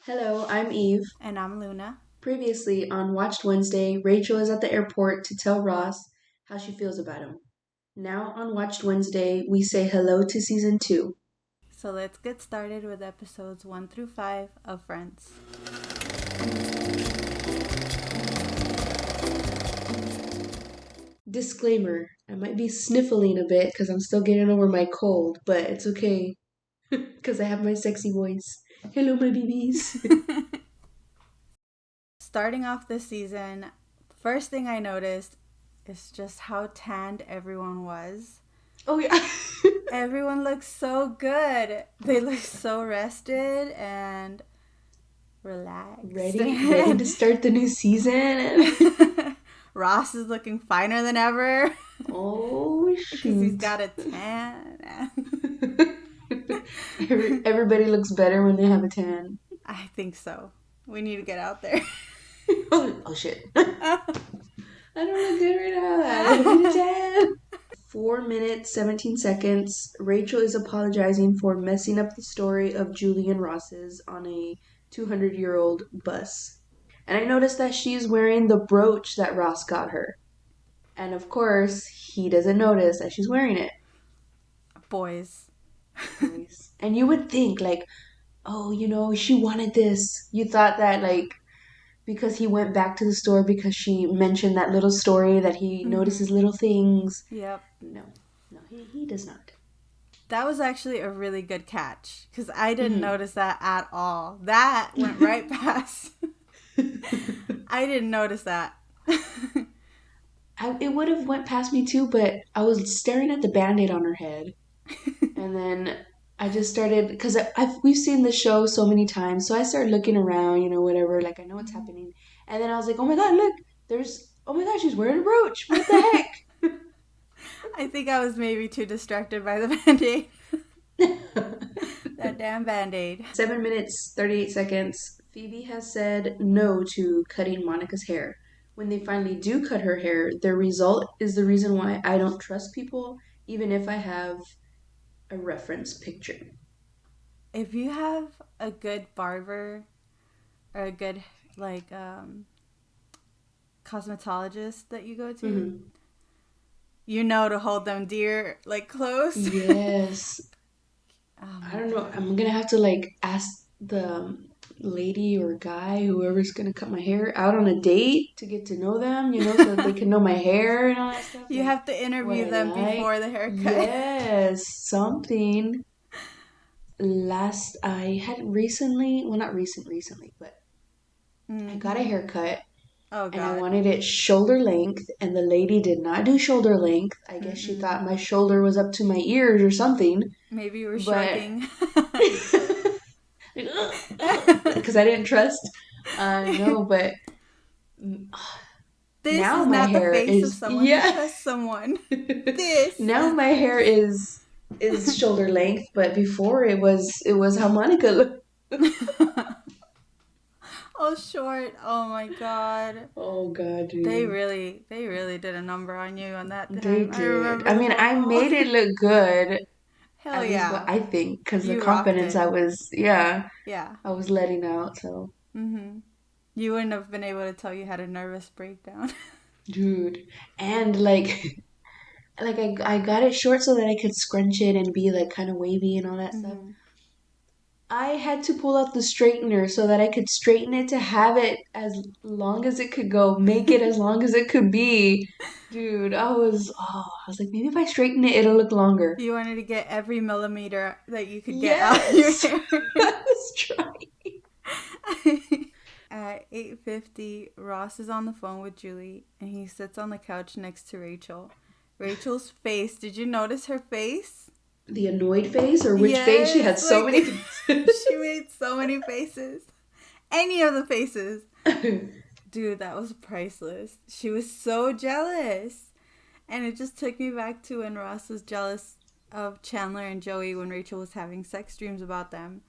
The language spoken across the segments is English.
Hello, I'm Eve. And I'm Luna. Previously on Watched Wednesday, Rachel is at the airport to tell Ross how she feels about him. Now on Watched Wednesday, we say hello to season 2. So let's get started with episodes 1 through 5 of Friends. Disclaimer, I might be sniffling a bit because I'm still getting over my cold, but it's okay because I have my sexy voice. Hello, my babies. Starting off this season, first thing I noticed is just how tanned everyone was. Oh, yeah. Everyone looks so good. They look so rested and relaxed. Ready to start the new season. Ross is looking finer than ever Oh, because he's shoot. got a tan. Everybody looks better when they have a tan. I think so. We need to get out there. Oh shit. I don't look good right now. I need a tan. 4 minutes, 17 seconds. Rachel is apologizing for messing up the story of Julie and Ross's on a 200-year-old bus. And I noticed that she's wearing the brooch that Ross got her. And of course, he doesn't notice that she's wearing it. Boys. Boys. And you would think, like, oh, she wanted this. You thought that, like, because he went back to the store because she mentioned that little story that he notices little things. Yep. No, no, he does not. That was actually a really good catch because I didn't notice that at all. That went right past. I didn't notice that. It would have went past me too, but I was staring at the band-aid on her head, and then I just started because we've seen the show so many times, so I started looking around, whatever, like I know what's happening, and then I was like, oh my god, look, oh my god, she's wearing a brooch. What the heck? I think I was maybe too distracted by the band aid. That damn band aid. 7 minutes, 38 seconds. Phoebe has said no to cutting Monica's hair. When they finally do cut her hair, their result is the reason why I don't trust people, even if I have a reference picture. If you have a good barber or a good, like, cosmetologist that you go to, you know to hold them dear, like, close. Yes. I don't know. I'm gonna have to like ask the lady or guy, whoever's gonna cut my hair, out on a date to get to know them, so that they can know my hair and all that stuff. You Like have to what interview I them like. before the haircut. Yes, something. Last I had recently, well, not recently, but I got a haircut Oh, and I God. wanted it shoulder length, and the lady did not do shoulder length. I guess she thought my shoulder was up to my ears or something, Maybe you were but shrugging. because I didn't trust. No, but This now is my not the hair face of is, someone who yeah. trusts someone. This Now is my the hair face. is shoulder length, but before it was how Monica looked. Oh, short. Oh my god. Oh god, They dude. really, they really did a number on you on that They time. I did. remember I the mean, phone I call. made it look good, Hell at least what yeah. I think, because the You rocked confidence it. Yeah. I was letting out, so. You wouldn't have been able to tell you had a nervous breakdown. Dude. And like, I got it short so that I could scrunch it and be like kind of wavy and all that stuff. I had to pull out the straightener so that I could straighten it to have it as long as it could go, make it as long as it could be. Dude, I was like, maybe if I straighten it, it'll look longer. You wanted to get every millimeter that you could get out of your Yes! hair. I was trying. At 8:50, Ross is on the phone with Julie and he sits on the couch next to Rachel. Rachel's face, did you notice her face? The annoyed face, or which face? She had Yes, so like many faces. she made so many faces. Any of the faces. Dude, that was priceless. She was so jealous. And it just took me back to when Ross was jealous of Chandler and Joey when Rachel was having sex dreams about them.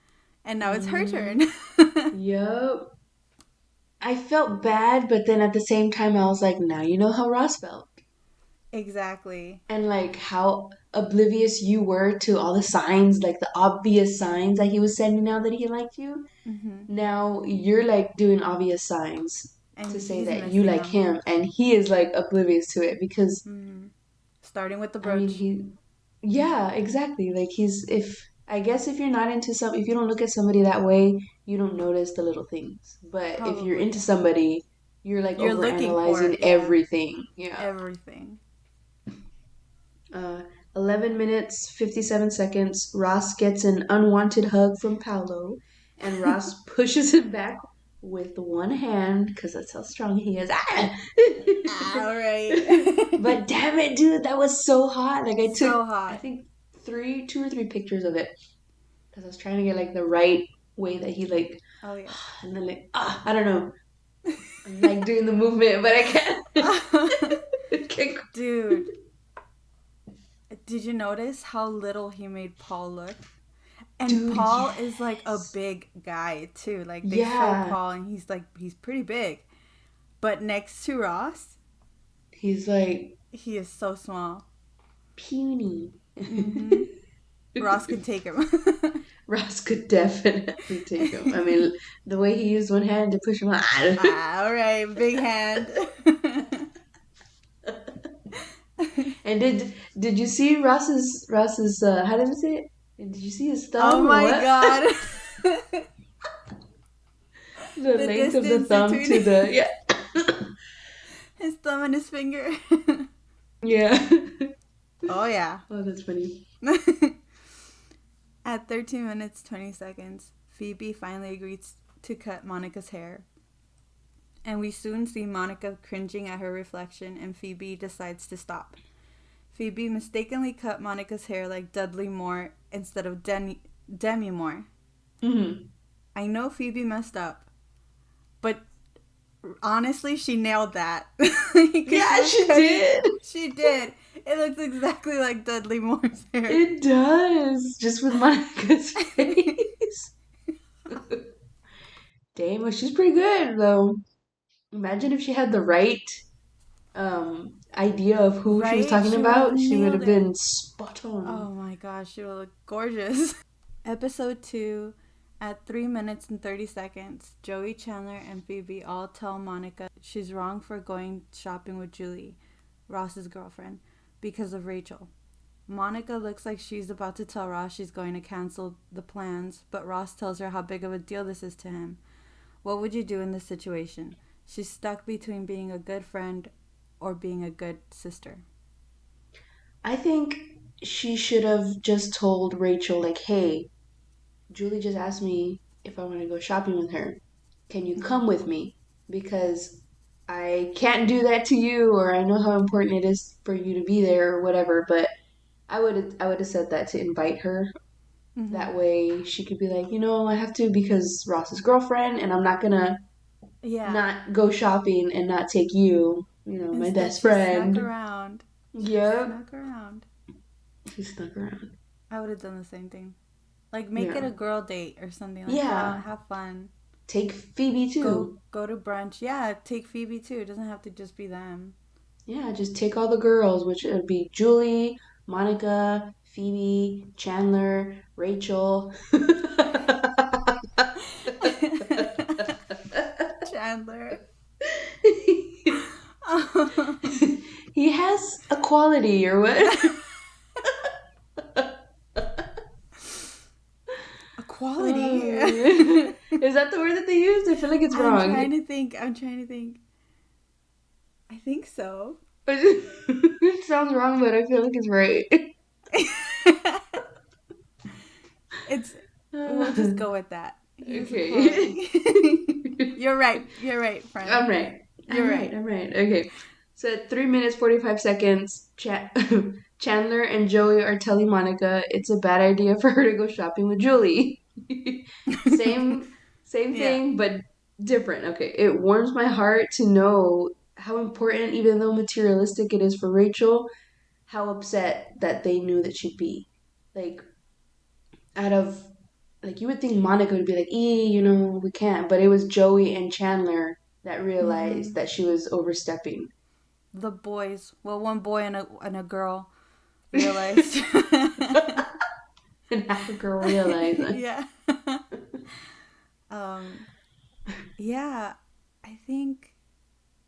And now it's her turn. Yup. I felt bad, but then at the same time, I was like, now you know how Ross felt. Exactly. And like how oblivious you were to all the signs, like the obvious signs that he was sending out that he liked you, Mm-hmm. now you're like doing obvious signs And to say he's that you missing like them. him, and he is like oblivious to it because Mm-hmm. Starting with the I mean brooch. he yeah, exactly. Like he's if I guess if you're not into some if you don't look at somebody that way, you don't notice the little things. But if you're into Probably. somebody, you're like You're over looking for analyzing it, yeah. everything. Yeah. Everything. Uh 11 minutes 57 seconds. Ross gets an unwanted hug from Paolo, and Ross pushes him back with one hand because that's how strong he is. Ah! All right. But damn it, dude, that was so hot. Like I took, So I hot. think two or three pictures of it because I was trying to get like the right way that he like, Oh, yeah. and then like I don't know, I'm like doing the movement, but I can't. I can't. Dude, did you notice how little he made Paul look? And Dude, Paul is like a yes, big guy too. Like they show yeah. Paul and he's pretty big. But next to Ross, He's like he is so small. puny. Mm-hmm. Ross could take him. Ross could definitely take him. I mean, the way he used one hand to push him out. All right, big hand. And did you see Ross's how did I say it? Did you see his Oh thumb or my what? god. The The length of the distance thumb between to the yeah. his thumb and his finger. Yeah. Oh yeah. Oh, that's funny. At 13 minutes 20 seconds, Phoebe finally agrees to cut Monica's hair. And we soon see Monica cringing at her reflection, and Phoebe decides to stop. Phoebe mistakenly cut Monica's hair like Dudley Moore instead of Demi Moore. Hmm. I know Phoebe messed up, but honestly, she nailed that. Because she Yeah, was she cutting. did. She did. It looks exactly like Dudley Moore's hair. It does. Just with Monica's face. Damn, well, she's pretty good though. Imagine if she had the right idea of who she was Right? talking She would have about, she would nailed have it. been spot on. Oh my gosh, she would look gorgeous. Episode 2, at 3 minutes and 30 seconds, Joey, Chandler, and Phoebe all tell Monica she's wrong for going shopping with Julie, Ross's girlfriend, because of Rachel. Monica looks like she's about to tell Ross she's going to cancel the plans, but Ross tells her how big of a deal this is to him. What would you do in this situation? She's stuck between being a good friend or being a good sister. I think she should have just told Rachel, like, hey, Julie just asked me if I want to go shopping with her. Can you Mm-hmm. come with me? Because I can't do that to you, or I know how important it is for you to be there, or whatever. But I would have said that to invite her. Mm-hmm. That way, she could be like, I have to because Ross's girlfriend, and I'm not gonna Yeah. not go shopping and not take you. My Instead, best she snuck friend. around. She Yep, snuck around. she stuck around. I would have done the same thing. Like, make it Yeah, a girl date or something. Like, go out, yeah. have fun. Take Phoebe Go too. go to brunch. Yeah, take Phoebe too. It doesn't have to just be them. Yeah, just take all the girls, which would be Julie, Monica, Phoebe, Chandler, Rachel. Chandler. He has a quality, or what? Equality. Is that the word that they used? I feel like it's I'm wrong. trying to think. I'm trying to think. I think so. It sounds wrong, but I feel like it's right. It's we'll just go with that. He has Okay. equality. You're right. You're right, friend. I'm right. I'm You're right. right. I'm right. Okay. So at 3 minutes 45 seconds, Chandler and Joey are telling Monica it's a bad idea for her to go shopping with Julie. same same Yeah. thing, but different. Okay. It warms my heart to know how important, even though materialistic it is for Rachel, how upset that they knew that she'd be. Like out of like you would think Monica would be like, we can't. But it was Joey and Chandler that realized Mm-hmm. that she was overstepping. The boys. Well, one boy and a girl. realized. And half a girl realized. Yeah. um, yeah, I think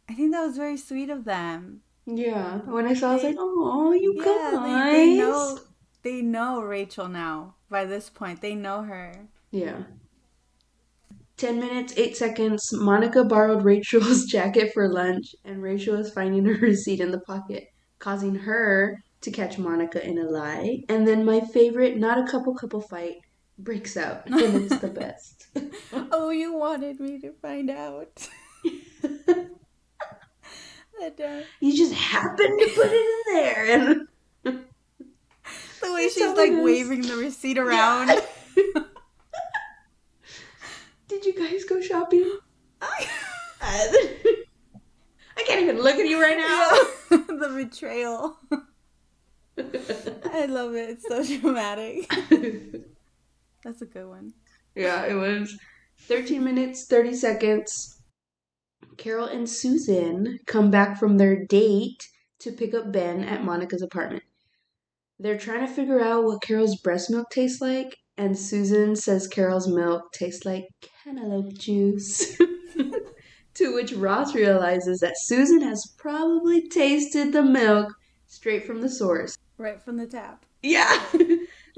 that was very sweet of them. Yeah. When I saw, I was like, They, oh, you yeah, guys. they know Rachel now. By this point, they know her. Yeah. 10 minutes, 8 seconds. Monica borrowed Rachel's jacket for lunch, and Rachel is finding her receipt in the pocket, causing her to catch Monica in a lie. And then my favorite, not a couple fight, breaks out, and it's the best. Oh, you wanted me to find out. that, You just happened to put it in there, and the way that's she's how it like is. waving the receipt Yeah. around. Did you guys go shopping? I can't even look at you right now. Yeah, the betrayal. I love it. It's so dramatic. That's a good one. Yeah, it was 13 minutes, 30 seconds. Carol and Susan come back from their date to pick up Ben at Monica's apartment. They're trying to figure out what Carol's breast milk tastes like, and Susan says Carol's milk tastes like cantaloupe juice. To which Ross realizes that Susan has probably tasted the milk straight from the source. Right from the tap. Yeah.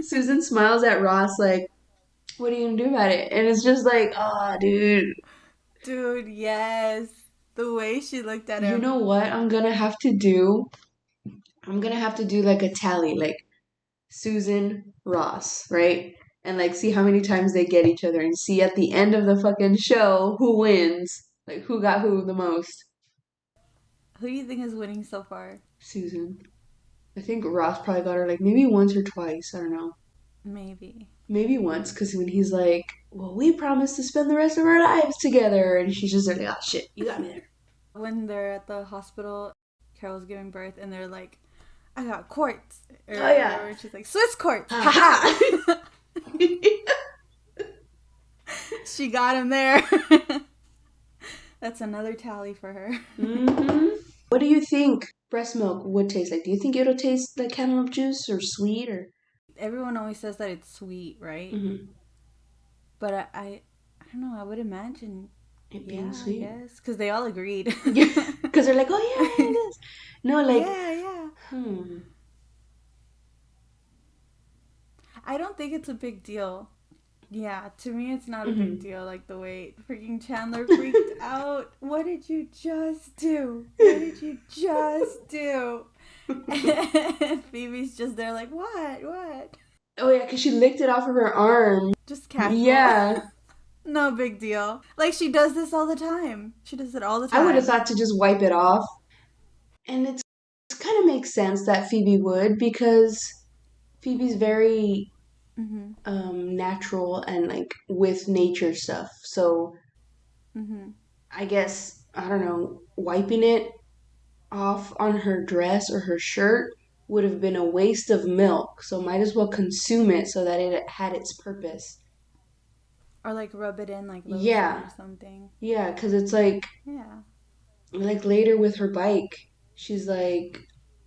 Susan smiles at Ross like, what are you gonna do about it? And it's just like, oh, dude. Dude, yes. The way she looked at You him. know what I'm gonna have to do? I'm gonna have to do like a tally, like Susan, Ross, right? And like see how many times they get each other and see at the end of the fucking show who wins. Like who got who the most. Who do you think is winning so far? Susan. I think Ross probably got her like maybe once or twice. I don't know. Maybe. Maybe once, because when he's like, well, we promised to spend the rest of our lives together. And she's just like, oh, shit, you got me there. When they're at the hospital, Carol's giving birth, and they're like, I got quartz. Or Oh, yeah. whatever. She's like, Swiss quartz. Ha-ha. She got him there. That's another tally for her. Mm-hmm. What do you think breast milk would taste like? Do you think it'll taste like cantaloupe juice or sweet or? Everyone always says that it's sweet, right? Mm-hmm. But I don't know. I would imagine It being sweet. Yes, because they all agreed. Because they're like, oh yeah, it is. No, like, yeah. I don't think it's a big deal. Yeah, to me it's not a big deal. Like the way freaking Chandler freaked out. What did you just do? What did you just do? And Phoebe's just there like, what? Oh yeah, because she licked it off of her arm. Just casual. Yeah. No big deal. Like she does this all the time. She does it all the time. I would have thought to just wipe it off. And it kind of makes sense that Phoebe would, because Phoebe's very natural and like with nature stuff. So I guess, I don't know, wiping it off on her dress or her shirt would have been a waste of milk. So might as well consume it so that it had its purpose. Or like rub it in like lotion or something. Yeah, because it's like, like later with her bike, she's like,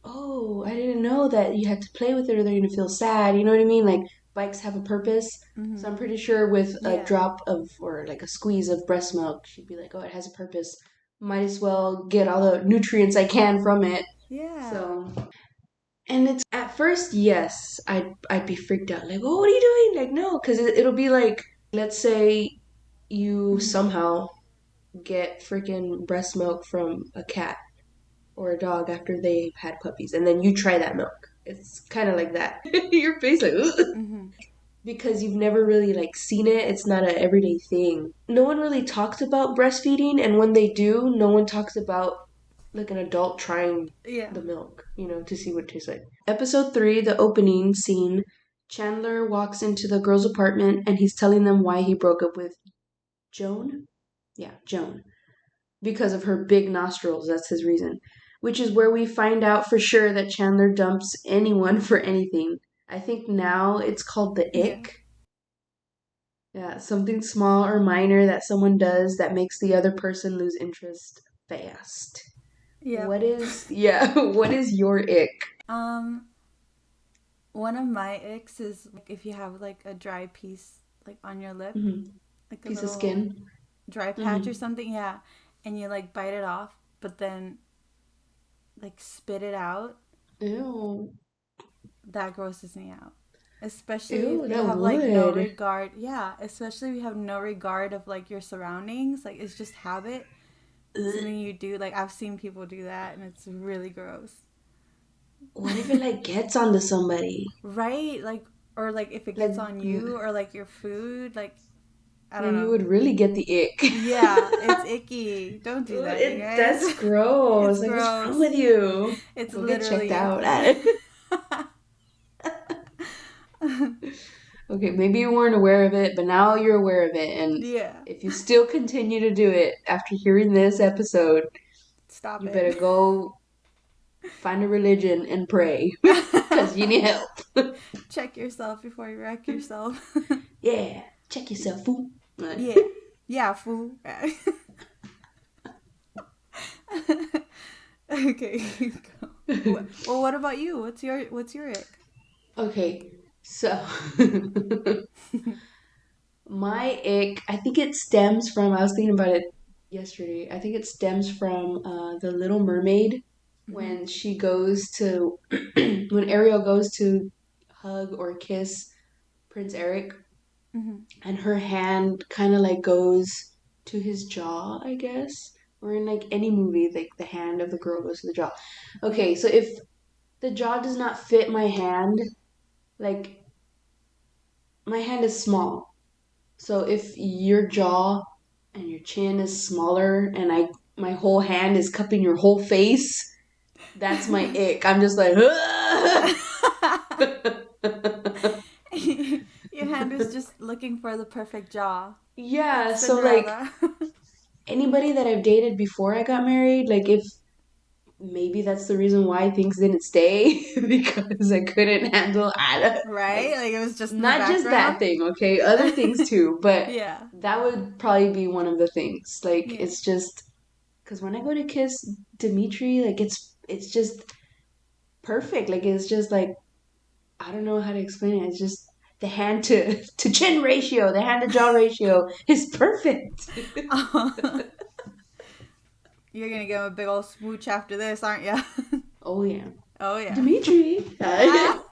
oh, I didn't know that you had to play with it or they're going to feel sad. You know what I mean? Like bikes have a purpose. So I'm pretty sure with a drop of, or like a squeeze of breast milk, she'd be like, oh, it has a purpose. Might as well get all the nutrients I can from it. Yeah. So, and it's at first, yes, I'd be freaked out. Like, oh, what are you doing? Like, no, because it'll be like, let's say you somehow get freaking breast milk from a cat or a dog after they've had puppies, and then you try that milk. It's kind of like that. Your face like, because you've never really like seen it. It's not an everyday thing. No one really talks about breastfeeding, and when they do, no one talks about like an adult trying the milk, to see what it tastes like. Episode 3, the opening scene. Chandler walks into the girls' apartment and he's telling them why he broke up with Joan. Yeah, Joan. Because of her big nostrils, that's his reason. Which is where we find out for sure that Chandler dumps anyone for anything. I think now it's called the ick. Yeah, something small or minor that someone does that makes the other person lose interest fast. Yeah. What is your ick? One of my icks is like if you have like a dry piece like on your lip, Mm-hmm. like a Piece of little skin. dry patch or Mm-hmm. something, yeah, and you like bite it off, but then like spit it out, Ew. that grosses me out. Especially if Ew, you that have like no would. regard, yeah, especially if you have no regard of like your surroundings, like it's just habit, Ugh. something you do. Like I've seen people do that and it's really gross. What if it like gets onto somebody? Right? Like, or like if it Like, gets on you or like your food, like, I don't then you know. would really get the ick. Yeah, it's icky. Don't do that, you guys. That's gross. It's Like, what's wrong gross. with you? It's Go get checked literally out. icky. Okay, maybe you weren't aware of it, but now you're aware of it. And Yeah. if you still continue to do it after hearing this episode, Stop you it. better go find a religion and pray because you need help. Check yourself before you wreck yourself. Yeah, check yourself, fool. Yeah. Yeah, fool. Okay, go. Well, what about you? What's your ick? Okay, so my ick, I think it stems from, I was thinking about it yesterday. I think it stems from The Little Mermaid Mm-hmm. when she goes to, when Ariel goes to hug or kiss Prince Eric, Mm-hmm. and her hand kind of like goes to his jaw, I guess. Or in like any movie, like the hand of the girl goes to the jaw. Yeah. Okay, so if the jaw does not fit my hand, like my hand is small. So if your jaw and your chin is smaller and my whole hand is cupping your whole face, that's my ick. I'm just like Your hand is just looking for the perfect jaw. yeah, It's so like Cinderella. anybody that I've dated before I got married, like if maybe that's the reason why things didn't stay because I couldn't handle Right? like Like it was just in the not just that background. thing, okay? Other things too, but Yeah. that would probably be one of the things. Like Yeah. it's just because when I go to kiss Dimitri, like it's just perfect. Like it's just like I don't know how to explain it. It's just the hand to chin ratio, the hand to jaw ratio is perfect. You're gonna give him a big old smooch after this, aren't you? Oh yeah, Oh yeah. Dimitri. Ah,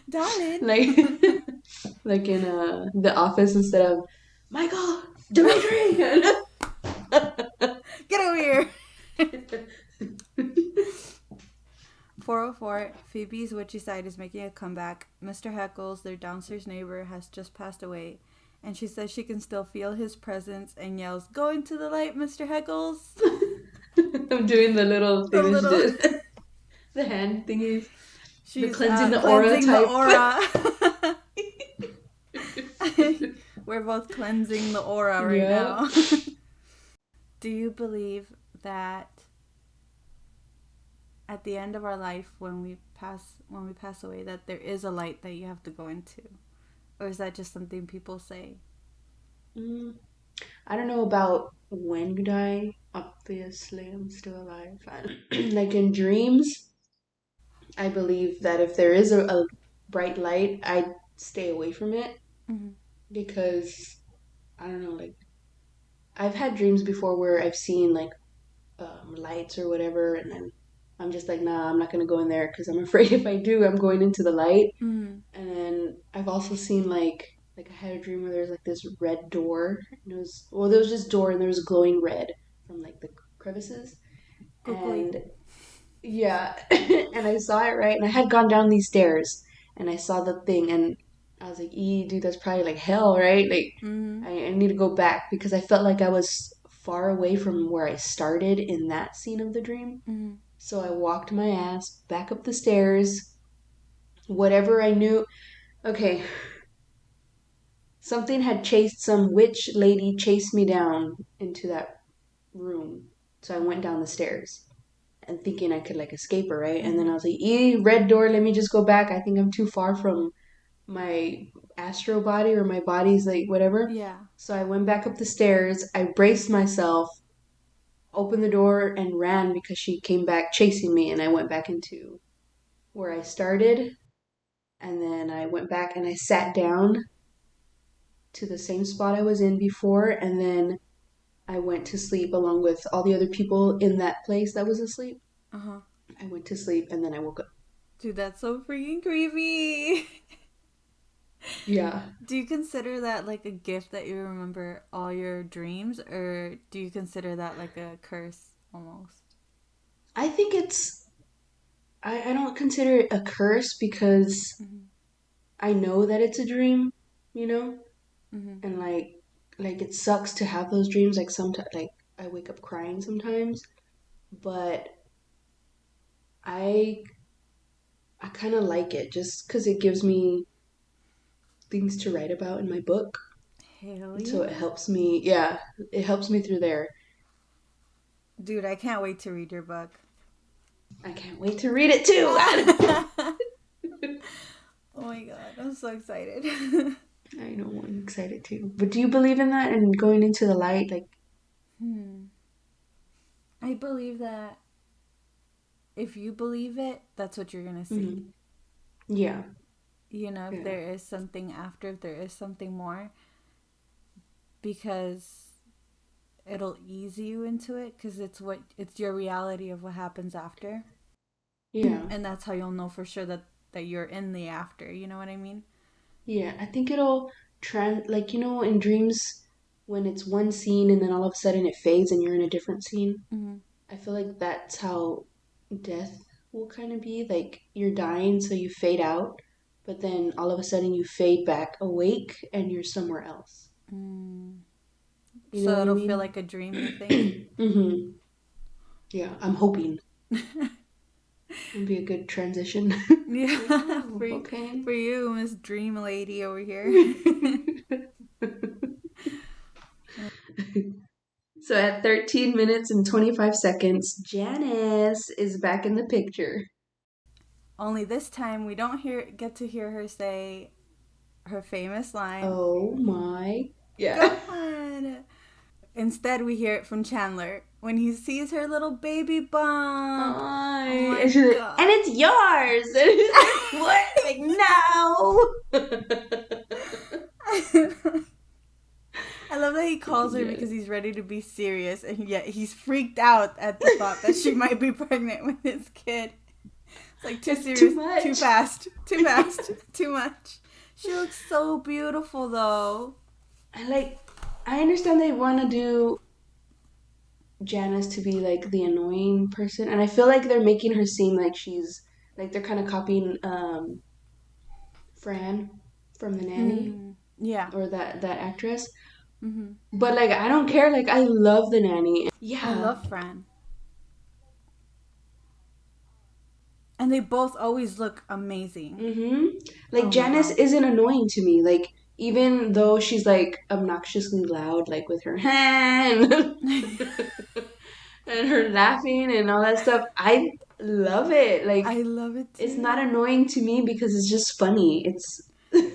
darling. Like like in the office instead of Michael Dimitri. 'Get over here. 404, Phoebe's witchy side is making a comeback. Mr. Heckles, their downstairs neighbor, has just passed away, and she says she can still feel his presence and yells, "Go into the light, Mr. Heckles!" I'm doing the little The thing that she little. did. The hand thingies. The She's cleansing the aura cleansing the type. aura. We're both cleansing the aura right Yep. now. Do you believe that at the end of our life when we pass away that there is a light that you have to go into? Or is that just something people say? Mm, I don't know about when you die. Obviously, I'm still alive. Like in dreams, I believe that if there is a bright light, I'd stay away from it Mm-hmm. because I don't know. Like I've had dreams before where I've seen like lights or whatever, and then I'm just like, nah, I'm not gonna go in there because I'm afraid if I do, I'm going into the light. Mm-hmm. And then I've also seen like I had a dream where there's like this red door, and there was just door and there was glowing red from like the crevices, Kukui. and yeah, and I saw it right, and I had gone down these stairs, and I saw the thing, and I was like, dude, that's probably like hell, right? Like Mm-hmm. I need to go back because I felt like I was far away from where I started in that scene of the dream. Mm-hmm. So I walked my ass back up the stairs. Whatever I knew. Okay, something had chased some witch lady chased me down into that room. So I went down the stairs and thinking I could like escape her, right? And then Mm-hmm. I was like, red door, let me just go back. I think I'm too far from my astro body or my body's like whatever. Yeah. So I went back up the stairs. I braced myself, opened the door, and ran because she came back chasing me, and I went back into where I started. And then I went back and I sat down to the same spot I was in before, and then I went to sleep along with all the other people in that place that was asleep. Uh-huh. I went to sleep and then I woke up. Dude, that's so freaking creepy. Yeah. Do you consider that like a gift that you remember all your dreams, or do you consider that like a curse almost? I think I don't consider it a curse because Mm-hmm. I know that it's a dream, you know? Mm-hmm. And like it sucks to have those dreams. Like sometimes, like I wake up crying sometimes, but I I kind of like it just because it gives me things to write about in my book. Hell And so it yeah. helps me, yeah, it helps me through there. Dude, I can't wait to read your book. I can't wait to read it too. Oh my god, I'm so excited. I know, I'm excited too. But do you believe in that and going into the light? Like, I believe that if you believe it, that's what you're gonna see. mm-hmm. Yeah, You know, if yeah, there is something after, if there is something more, because it'll ease you into it, because it's your reality of what happens after. yeah, And that's how you'll know for sure that you're in the after, you know what I mean? yeah. I think it'll like in dreams when it's one scene and then all of a sudden it fades and you're in a different scene. Mm-hmm. I feel like that's how death will kind of be. Like you're dying, so you fade out, but then all of a sudden you fade back awake and you're somewhere else. Mm. You know So what I it'll feel mean? like a dream, you think? Mm-hmm. Yeah, I'm hoping it'll be a good transition. Like, Yeah, oh, okay. for you, Miss Dream Lady over here. So at 13 minutes and 25 seconds, Janice is back in the picture. Only this time we don't get to hear her say her famous line, Oh my. "Go Yeah. on." Instead, we hear it from Chandler when he sees her little baby bump. Oh Ay. my And she's like, and god. it's yours. And he's like, what? Like, no. I love that he calls her Yeah. because he's ready to be serious, and yet he's freaked out at the thought that she might be pregnant with his kid. It's like too It's too serious, too much. fast, too fast, too much. She looks so beautiful though. I like, I understand they want to do Janice to be like the annoying person, and I feel like they're making her seem like she's like they're kind of copying Fran from the nanny Yeah. or that actress. Mm-hmm. But like I don't care. Like I love the nanny. I Yeah. love Fran. And they both always look amazing. Mhm. Like Oh my Janice god. isn't annoying to me. Like even though she's like obnoxiously loud, like with her hand and her laughing and all that stuff, I love it. Like I love it it's not too. annoying to me because it's just funny. It's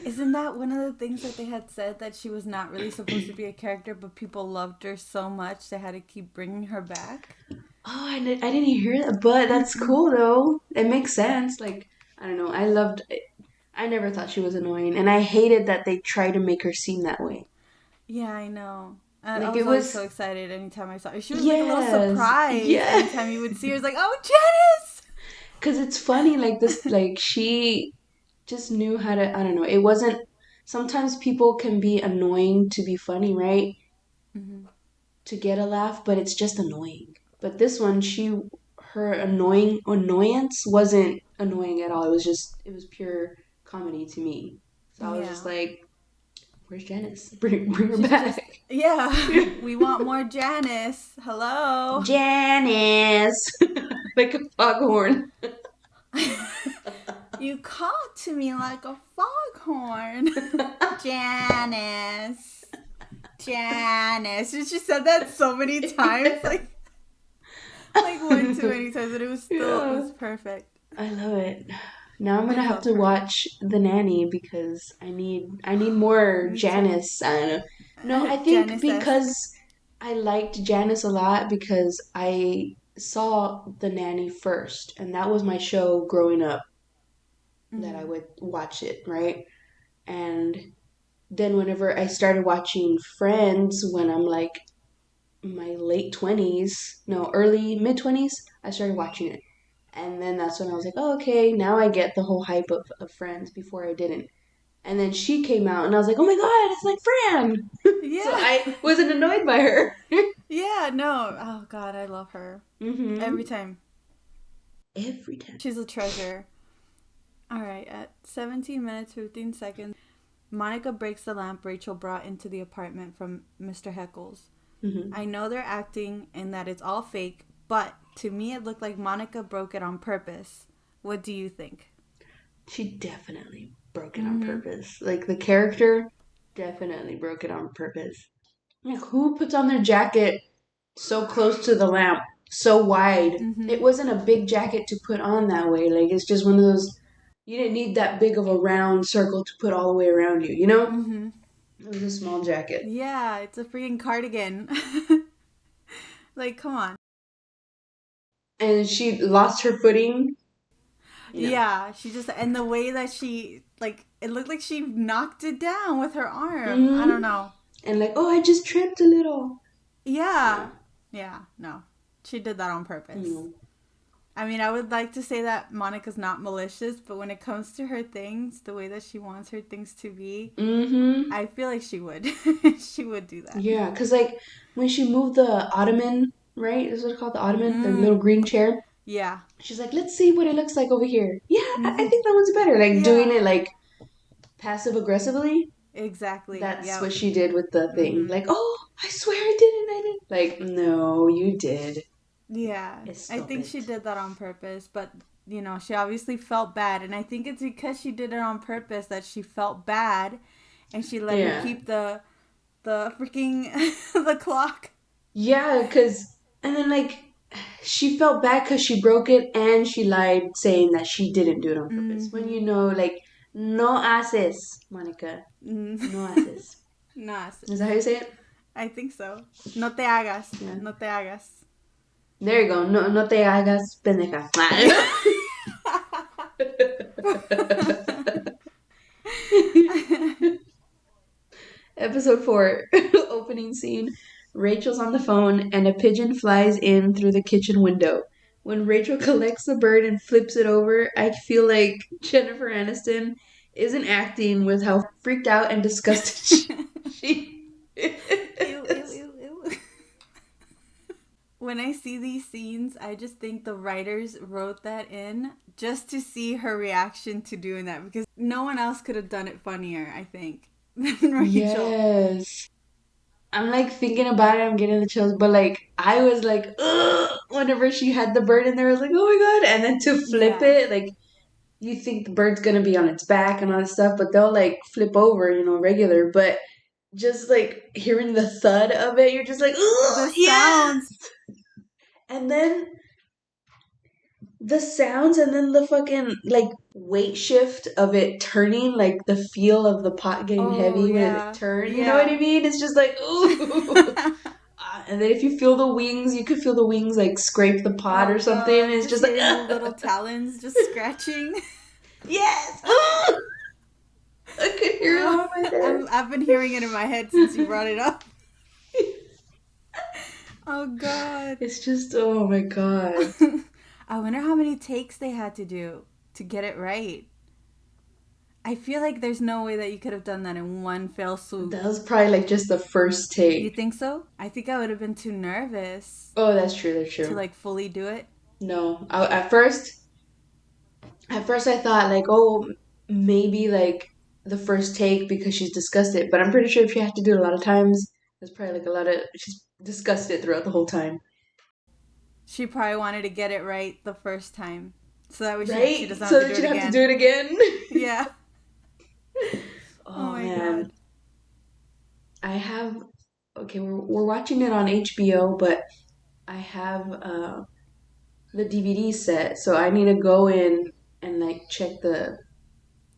Isn't that one of the things that they had said, that she was not really supposed to be a character, but people loved her so much they had to keep bringing her back? Oh, I didn't hear that, but that's cool though. It makes sense. Like, I don't know. I loved it. I never thought she was annoying, and I hated that they tried to make her seem that way. Yeah, I know. I Like, was it always so was, excited anytime I saw her. She was like a little yes, surprise yeah. anytime you would see her. It's like, oh, Janice! Because it's funny, like, this, like, she just knew how to, I don't know. It wasn't, sometimes people can be annoying to be funny, right? Mm-hmm. To get a laugh, but it's just annoying. But this one, her annoyance wasn't annoying at all. It was pure comedy to me. So I was just Yeah. like, "Where's Janice? Bring her She's just, back, yeah, we want more Janice. Hello. Janice!" Like a foghorn. You called to me like a foghorn. Janice. Janice. She said that so many times, like one too many times, but it Yeah, was perfect. I love it. Now I'm I gonna have love to her. watch The Nanny because I need more Me too. Janice. I don't know. No, I think Janice esque. because I liked Janice a lot because I saw The Nanny first, and that was my show growing up. that I Mm-hmm. would watch it, right? And then whenever I started watching Friends when I'm like my late 20s, no, early mid 20s, I started watching it. And then that's when I was like, oh, okay, now I get the whole hype of Friends. Before I didn't. And then she came out, and I was like, oh my god, it's like Fran. So Yeah. I wasn't annoyed by her. Yeah, no. Oh god, I love her. Every Mm-hmm. time. Every time. She's a treasure. All right, at 17 minutes 15 seconds, Monica breaks the lamp Rachel brought into the apartment from Mr. Heckles. Mm-hmm. I know they're acting and that it's all fake, but to me it looked like Monica broke it on purpose. What do you think? She definitely broke it on Mm-hmm. purpose. Like the character definitely broke it on purpose. Like who puts on their jacket so close to the lamp, so wide? Mm-hmm. It wasn't a big jacket to put on that way. Like it's just one of those. You didn't need that big of a round circle to put all the way around you. You know, Mm-hmm. it was a small jacket. Yeah, it's a freaking cardigan. Like, come on. And she lost her footing. You know. Yeah, she just, and the way that she, like, it looked like she knocked it down with her arm. I don't Mm-hmm. know. And like, oh, I just tripped a little. Yeah. Yeah. Yeah, no. She did that on purpose. Mm. I mean, I would like to say that Monica's not malicious, but when it comes to her things, the way that she wants her things to be, Mm-hmm. I feel like she would. She would do that. Yeah, because like when she moved the ottoman, right? Is what it's called, the ottoman, the little Mm, green chair. yeah. She's like, let's see what it looks like over here. Yeah, I Mm-hmm. think that one's better. Like doing Yeah. it like passive aggressively. Exactly. That's Yep. what she did with the thing. Mm-hmm. Like, oh, I swear I didn't. I didn't. Like, no, you did. Yeah. I Stop think she it. did that on purpose, but she obviously felt bad, and I think it's because she did it on purpose that she felt bad, and she let her Yeah. keep the freaking the clock. Yeah, because, and then like, she felt bad because she broke it and she lied saying that she didn't do it on purpose. When Mm-hmm. you know, like, no haces, Monica. Mm. No haces. No Is that haces. how you say it? I think so. No te hagas. Yeah. No te hagas. There you go. No, no te hagas pendeja. Episode 4, opening scene. Rachel's on the phone and a pigeon flies in through the kitchen window. When Rachel collects the bird and flips it over, I feel like Jennifer Aniston isn't acting with how freaked out and disgusted she Ew, ew, is. ew, ew. When I see these scenes, I just think the writers wrote that in just to see her reaction to doing that because no one else could have done it funnier, I think, than Rachel. Yes. I'm like thinking about it, I'm getting the chills, but like I was like, ugh, whenever she had the bird in there, I was like, oh my god. And then to flip Yeah. it, like you think the bird's gonna be on its back and all that stuff, but they'll like flip over, regular. But just like hearing the thud of it, you're just like, The oh sounds. yes. And then the sounds, and then the fucking like weight shift of it turning, like the feel of the pot getting Oh, heavy when it yeah. turned. You know what I Yeah. mean? It's just like ooh. And then if you feel the wings, you could feel the wings like scrape the pot Oh, or something. And God. it's Just just like, hearing the little talons just scratching. yes. Ooh! I could hear it Oh, on my head. I've been hearing it in my head since you brought it up. Oh, God. It's just, oh my god. I wonder how many takes they had to do to get it right. I feel like there's no way that you could have done that in one fell swoop. That was probably like just the first You take. think so? I think I would have been too nervous Oh, that's true. That's to true. like fully do it. No, at first I thought like, oh, maybe like the first take because she's discussed it. But I'm pretty sure if she had to do it a lot of times, there's probably like a lot of she's discussed it throughout the whole time. She probably wanted to get it right the first time. So that way she Right? doesn't So have to that do it you'd have to again. do it again. Yeah. Oh Oh my man. god. I have okay, we're watching it on HBO, but I have the DVD set, so I need to go in and like check the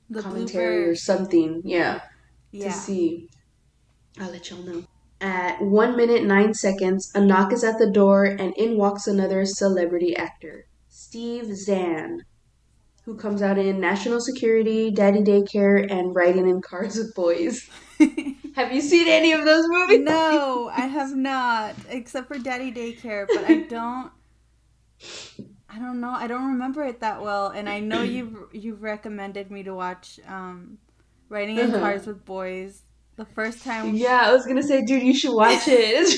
The commentary or bloopers. something, yeah, to Yeah. see. I'll let y'all know. At 1 minute 9 seconds, a knock is at the door, and in walks another celebrity actor, Steve Zahn. who comes out in National Security, Daddy Daycare, and Riding in Cars with Boys. Have you seen any of those movies? No, I have not, except for Daddy Daycare, but I don't know. I don't remember it that well, and I know you've recommended me to watch Riding in Uh-huh. Cars with Boys. The first time Yeah, I was gonna say, dude, you should watch it.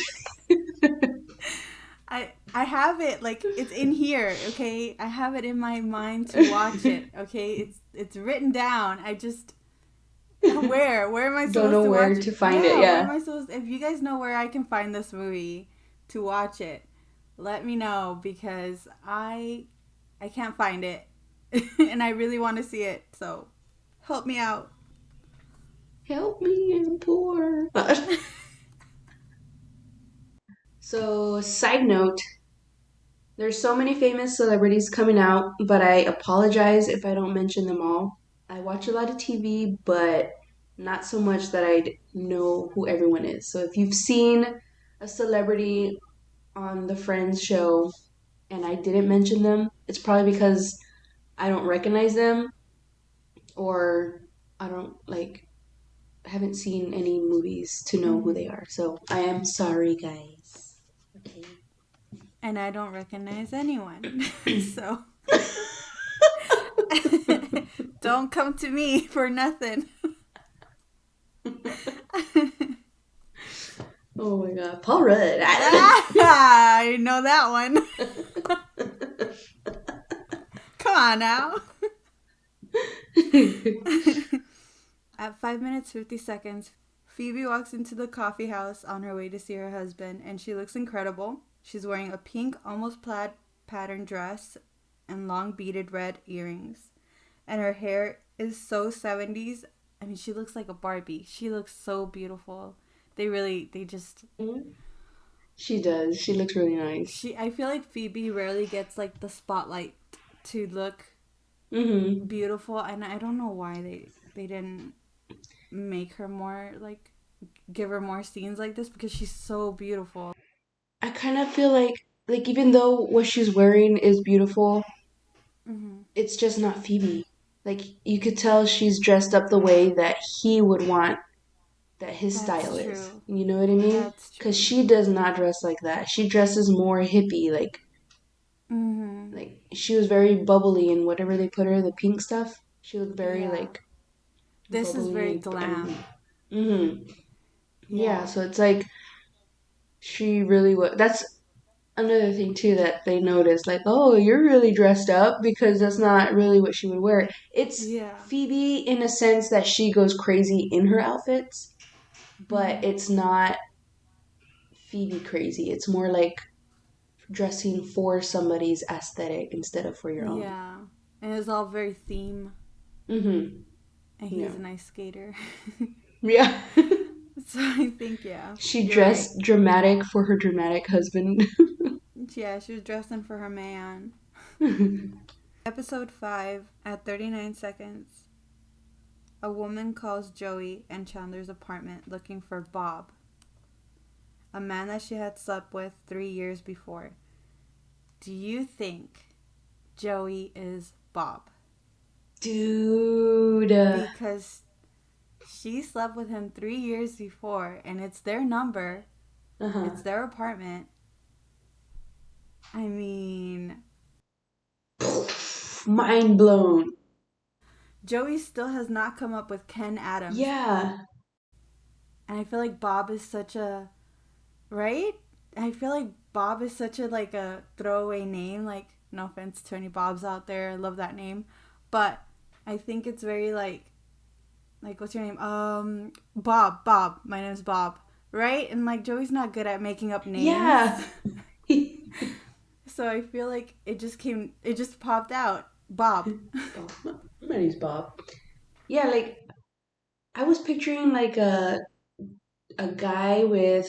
I have it, like, it's in here, okay? I have it in my mind to watch it, okay? It's written down. I just where am I Don't supposed know to where watch it? to find it. Yeah, where Yeah. am I supposed if you guys know where I can find this movie to watch it, let me know because I can't find it. And I really want to see it. So, help me out. Help me, I'm poor. So, side note, there's so many famous celebrities coming out, but I apologize if I don't mention them all. I watch a lot of TV, but not so much that I know who everyone is. So if you've seen a celebrity on the Friends show and I didn't mention them, it's probably because I don't recognize them or I don't like haven't seen any movies to know who they Mm-hmm. are. So I am sorry, guys. Okay. And I don't recognize anyone. So, don't come to me for nothing. Oh my god, Paul Rudd. I know that one. Come on now. At 5 minutes 50 seconds, Phoebe walks into the coffee house on her way to see her husband, and she looks incredible. She's wearing a pink, almost plaid pattern dress and long beaded red earrings. And her hair is so 70s. I mean, she looks like a Barbie. She looks so beautiful. They just, She does. She looks really nice. I feel like Phoebe rarely gets like the spotlight to look Mm-hmm. beautiful, and I don't know why they didn't make her more like give her more scenes like this because she's so beautiful. I kind of feel like even though what she's wearing is beautiful, Mm-hmm. it's just not Phoebe. Like you could tell she's dressed up the way that he would want that his That's style is. true. You know what I mean? That's Cuz true. she does not dress like that. She dresses more hippie Mm-hmm. like she was very bubbly in whatever they put her the pink stuff. She looked very Yeah. like This is very bubbly and glam. mhm. Yeah, Yeah. so it's like she really was. That's another thing too that they noticed. Like, oh, you're really dressed up because that's not really what she would wear. It's Yeah. Phoebe in a sense that she goes crazy in her outfits, but Mm-hmm. it's not Phoebe crazy. It's more like dressing for somebody's aesthetic instead of for your own. Yeah. And it's all very theme. Mm-hmm. And Yeah. he's a nice skater. Yeah. So I think, yeah, She you're right. dressed dramatic for her dramatic husband. Yeah, she was dressing for her man. Episode 5, at 39 seconds, a woman calls Joey and Chandler's apartment looking for Bob, a man that she had slept with 3 years before. Do you think Joey is Bob? Dude. Because she slept with him 3 years before, and it's their number, Uh-huh. it's their apartment. I mean, Mind blown. Joey still has not come up with Ken Adams. Yeah. And I feel like Bob is such a, right? I feel like Bob is such a like a throwaway name. Like, no offense to any Bobs out there, I love that name, but I think it's very like what's your name? Bob. Bob. My name's Bob. Right? And like Joey's not good at making up names, Yeah. so I feel like it just popped out. Bob. Bob. My name's Bob. Yeah, like I was picturing like a guy with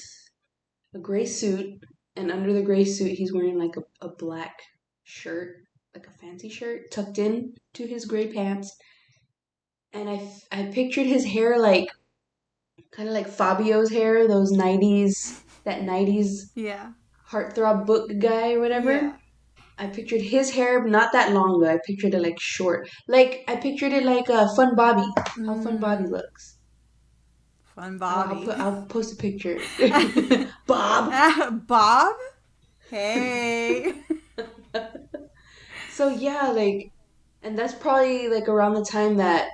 a gray suit, and under the gray suit, he's wearing like a black shirt, like a fancy shirt, tucked in to his gray pants. And I pictured his hair like kind of like Fabio's hair, those 90s, that 90s Yeah. heartthrob book guy or whatever. Yeah. I pictured his hair not that long though. I pictured it like short. Like I pictured it like Fun Bobby. How Fun Bobby looks. Fun I'll Bobby. put. I'll post a picture. Bob. Bob? Hey. So yeah, like, and that's probably like around the time that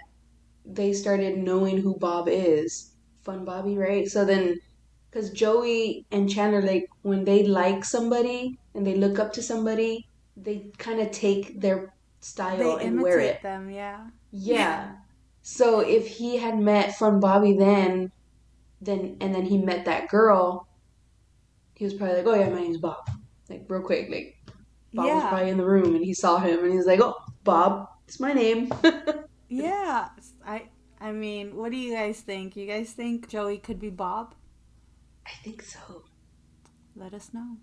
they started knowing who Bob is. Fun Bobby, right? So then, because Joey and Chandler, like, when they like somebody and they look up to somebody, they kind of take their They style and wear it. imitate them, yeah. Yeah. So if he had met Fun Bobby then and then he met that girl, he was probably like, "Oh yeah, my name's Bob." Like real quick, like Bob was Yeah. probably in the room and he saw him and he's like, "Oh, Bob, it's my name." Yeah. I mean, what do you guys think? You guys think Joey could be Bob? I think so. Let us know.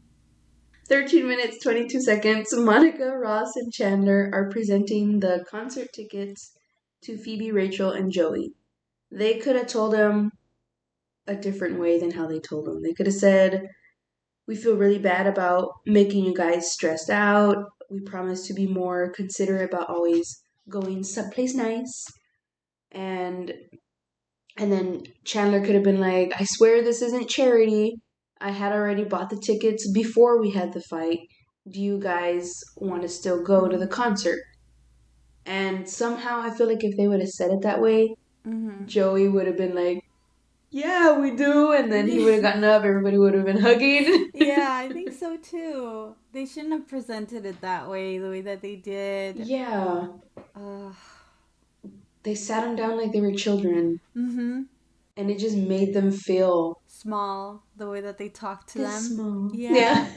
13 minutes, 22 seconds. Monica, Ross, and Chandler are presenting the concert tickets to Phoebe, Rachel, and Joey. They could have told him a different way than how they told him. They could have said, "We feel really bad about making you guys stressed out. We promise to be more considerate about always going someplace nice." And and then Chandler could have been like, "I swear this isn't charity. I had already bought the tickets before we had the fight. Do you guys want to still go to the concert?" And somehow I feel like if they would have said it that way, Mm-hmm. Joey would have been like, "Yeah, we do." And then he would have gotten up, everybody would have been hugging. Yeah, I think so too. They shouldn't have presented it that way, the way that they did. Yeah. Uh, They sat them down like they were children, mm-hmm. and it just made them feel Small, the way that they talked to this them. small. Yeah. Yeah.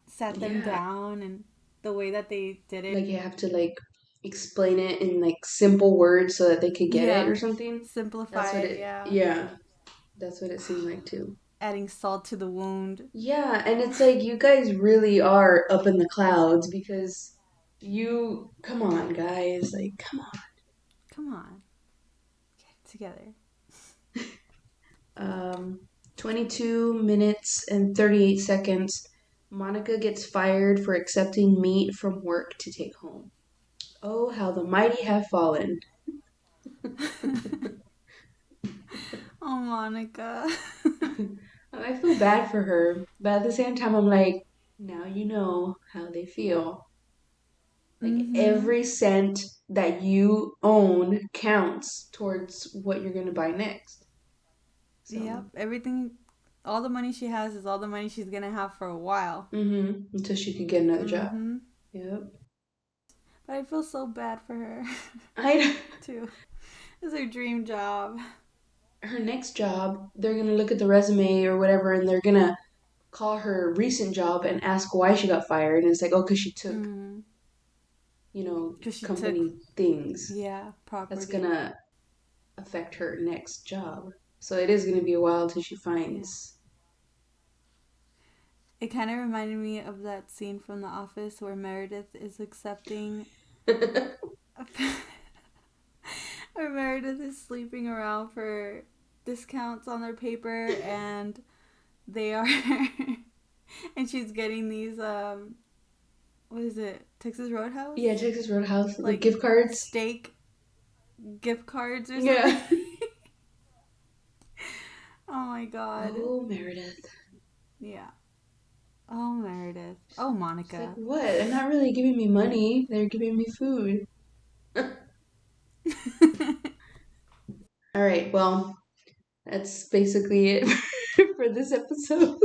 Sat them Yeah. down and the way that they did it. Like you have to like explain it in like simple words so that they could get it or Yeah. something. That's Simplify what it, it yeah. yeah. That's what it seemed like too. Adding salt to the wound. Yeah, and it's like you guys really are up in the clouds because you come on guys, like come on. Come on. Get it together. 22 minutes and 38 seconds. Monica gets fired for accepting meat from work to take home. Oh, how the mighty have fallen. Oh, Monica. I feel bad for her, but at the same time, I'm like, now you know how they feel. Like Mm-hmm. every cent that you own counts towards what you're going to buy next. Yep. So, Everything, all the money she has is all the money she's going to have for a while. until she could get another job. Mm-hmm. Yep. But I feel so bad for her, I too. It's her dream job. her next job, they're gonna look at the resume or whatever, and they're gonna call her recent job and ask why she got fired. And it's like, oh, because she took, Mm-hmm. you know, Because she took, company things. yeah, That's property. gonna affect her next job. So it is gonna be a while till she Yeah. finds. It kind of reminded me of that scene from The Office where Meredith is accepting. Where Meredith is sleeping around for discounts on their paper and they are. And she's getting these, what is it? Texas Roadhouse? Yeah, Texas Roadhouse, the Like gift cards. steak gift cards or something. Yeah. Oh my god. Oh, Meredith. Yeah. Oh, Meredith. Oh, She's Monica. like, what? They're not really giving me money. They're giving me food. All right, well, that's basically it for this episode.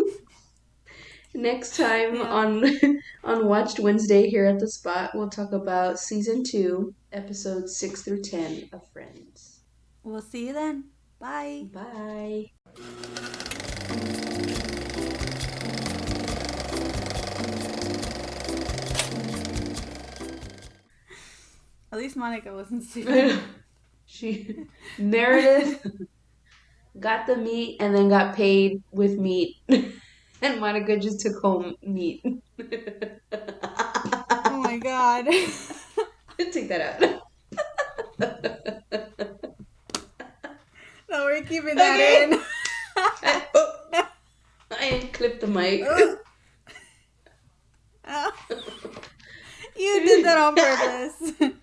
Next time Yeah. on Watched Wednesday here at the Spot, we'll talk about season 2, episodes 6 through 10 of Friends. We'll see you then. Bye. Bye. At least Monica wasn't stupid. Meredith got the meat and then got paid with meat. And Monica just took home meat. Oh my god. Take that out. No, we're keeping that in. I clipped the mic. You did that on purpose.